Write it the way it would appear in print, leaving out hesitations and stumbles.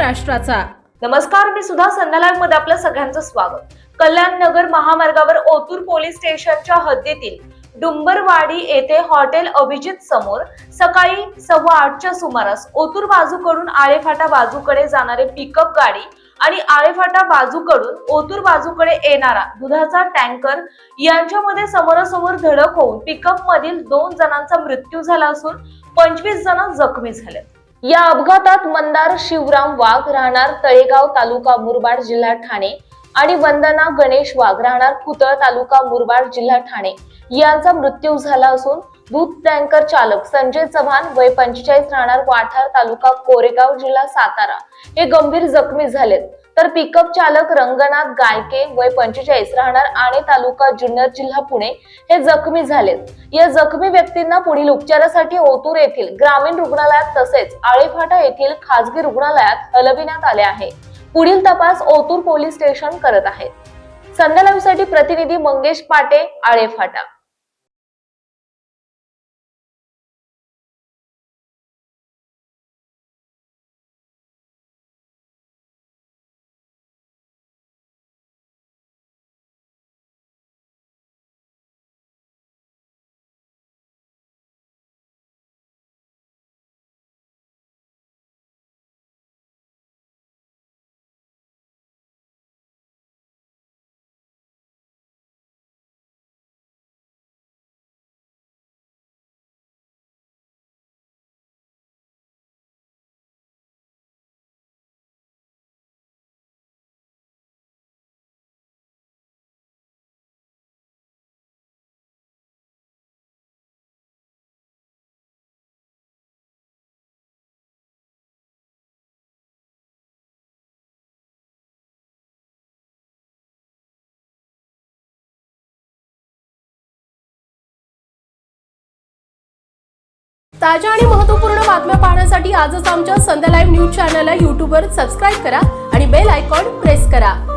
महाराष्ट्राचा। नमस्कार, मी सुधा संध्या लाईव्ह मध्ये आपलं सगळ्यांचं स्वागत। कल्याण नगर महामार्गावर ओतूर पोलीस स्टेशनच्या हद्दीतील डुंबरवाडी येथे हॉटेल अभिजित समोर सकाळी 8:15च्या सुमारास ओतूर बाजूकडून आळेफाटा बाजूकडे जाणारे पिकअप गाडी आणि आळेफाटा बाजूकडून ओतूर बाजूकडे येणारा दुधाचा टँकर यांच्यामध्ये समोरासमोर धडक होऊन पिकअप मधील 2 जणांचा मृत्यू झाला असून 25 जण जखमी झाले। या अपघातात मंदार शिवराम वाघ राहणार तळेगाव तालुका मुरबाड जिल्हा ठाणे आणि वंदना गणेश वाघ राहणार खुतळ तालुका मुरबाड जिल्हा ठाणे यांचा मृत्यू झाला असून दूध टँकर चालक संजय चव्हाण वय 45 राहणार वाठार तालुका कोरेगाव जिल्हा सातारा हे गंभीर जखमी झालेत, तर पिकअप चालक रंगनाथ गायके वय 45 राहणार आणे तालुका जुन्नर जिल्हा पुणे हे जखमी झालेत। या जखमी व्यक्तींना पुढील उपचारासाठी ओतूर येथील ग्रामीण रुग्णालयात तसेच आळेफाटा येथील खासगी रुग्णालयात हलविण्यात आले आहे। पुढील तपास ओतूर पोलीस स्टेशन करत आहे। संध्या लाईव्ह साठी प्रतिनिधी मंगेश पाटे, आळेफाटा। ताज्या आणि महत्त्वपूर्ण बातम्या पाहण्यासाठी आजच आमच्या संध्या लाईव्ह न्यूज चॅनलला YouTube वर सबस्क्राइब करा आणि बेल आयकॉन प्रेस करा।